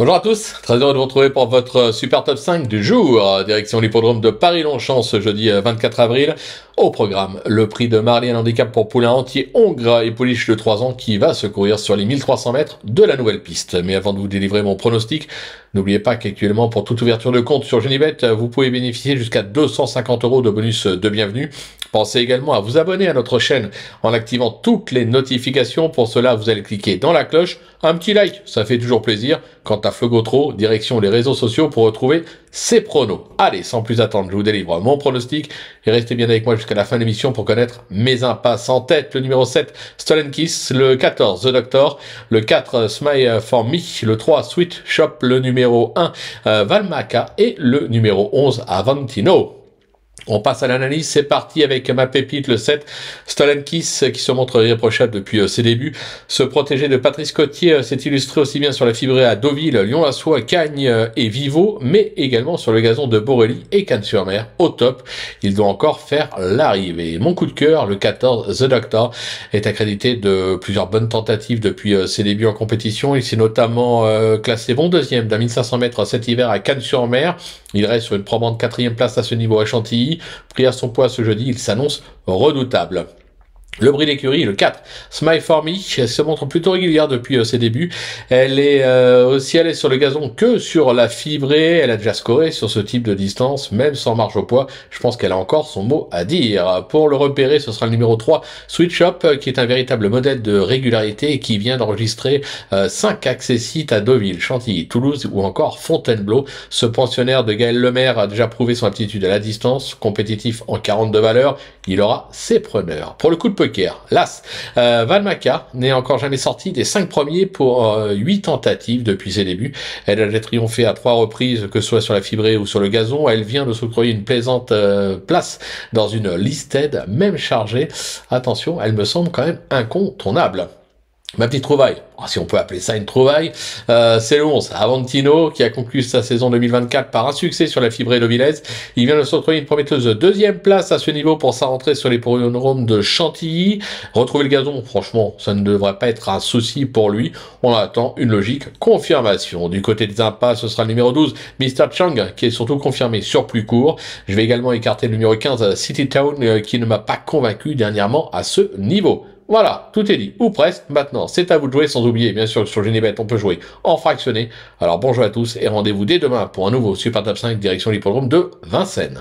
Bonjour à tous, très heureux de vous retrouver pour votre super top 5 du jour, direction l'hippodrome de Paris-Longchamp ce jeudi 24 avril. Au programme, le prix de Marley, un handicap pour poulain entier hongre et pouliche de 3 ans qui va se courir sur les 1300 mètres de la nouvelle piste. Mais avant de vous délivrer mon pronostic, n'oubliez pas qu'actuellement pour toute ouverture de compte sur Genibet, vous pouvez bénéficier jusqu'à 250 € de bonus de bienvenue. Pensez également à vous abonner à notre chaîne en activant toutes les notifications. Pour cela, vous allez cliquer dans la cloche. Un petit like, ça fait toujours plaisir. Quant à Flogotro, direction les réseaux sociaux pour retrouver ses pronos. Allez, sans plus attendre, je vous délivre mon pronostic et restez bien avec moi jusqu'à la fin de l'émission pour connaître mes impasses. En tête, le numéro 7, Stolen Kiss, le 14, The Doctor, le 4, Smile for Me, le 3, Sweet Shop, le numéro 1, Valmaca et le numéro 11, Avantino. On passe à l'analyse, c'est parti avec ma pépite, le 7, Stolen Kiss, qui se montre irréprochable depuis ses débuts. Se protéger de Patrice Cottier s'est illustré aussi bien sur la fibrée à Deauville, Lyon-la-Soie, Cagnes et Vivo, mais également sur le gazon de Borelli et Cannes-sur-Mer, au top. Il doit encore faire l'arrivée. Mon coup de cœur, le 14, The Doctor, est accrédité de plusieurs bonnes tentatives depuis ses débuts en compétition. Il s'est notamment classé bon deuxième d'un 1500 mètres cet hiver à Cannes-sur-Mer. Il reste sur une probante 4e place à ce niveau à Chantilly. Pris à son poids ce jeudi, il s'annonce redoutable. Le bris d'écurie, le 4, Smile for Me, elle se montre plutôt régulière depuis ses débuts. Elle est aussi allée sur le gazon que sur la fibrée. Elle a déjà scoré sur ce type de distance, même sans marge au poids. Je pense qu'elle a encore son mot à dire. Pour le repérer, ce sera le numéro 3, Sweet Shop, qui est un véritable modèle de régularité et qui vient d'enregistrer 5 accessites à Deauville, Chantilly, Toulouse ou encore Fontainebleau. Ce pensionnaire de Gaël Lemaire a déjà prouvé son aptitude à la distance, compétitif en 42 valeurs. Il aura ses preneurs. Pour le coup de poker, l'As, Valmaca n'est encore jamais sorti des 5 premiers pour 8 tentatives depuis ses débuts. Elle a déjà triomphé à 3 reprises, que ce soit sur la fibrée ou sur le gazon. Elle vient de s'octroyer une plaisante place dans une listed, même chargée. Attention, elle me semble quand même incontournable. Ma petite trouvaille, si on peut appeler ça une trouvaille, c'est le 11, Avantino, qui a conclu sa saison 2024 par un succès sur la fibrée de Villez. Il vient de s'octroyer une prometteuse 2e place à ce niveau pour sa rentrée sur les podiums de Chantilly. Retrouver le gazon, franchement, ça ne devrait pas être un souci pour lui. On attend une logique confirmation. Du côté des impasses, ce sera le numéro 12, Mr. Chang, qui est surtout confirmé sur plus court. Je vais également écarter le numéro 15, City Town, qui ne m'a pas convaincu dernièrement à ce niveau. Voilà, tout est dit, ou presque. Maintenant, c'est à vous de jouer, sans oublier, bien sûr, sur Genibet, on peut jouer en fractionné. Alors, bonjour à tous, et rendez-vous dès demain pour un nouveau Super Top 5 direction l'hippodrome de Vincennes.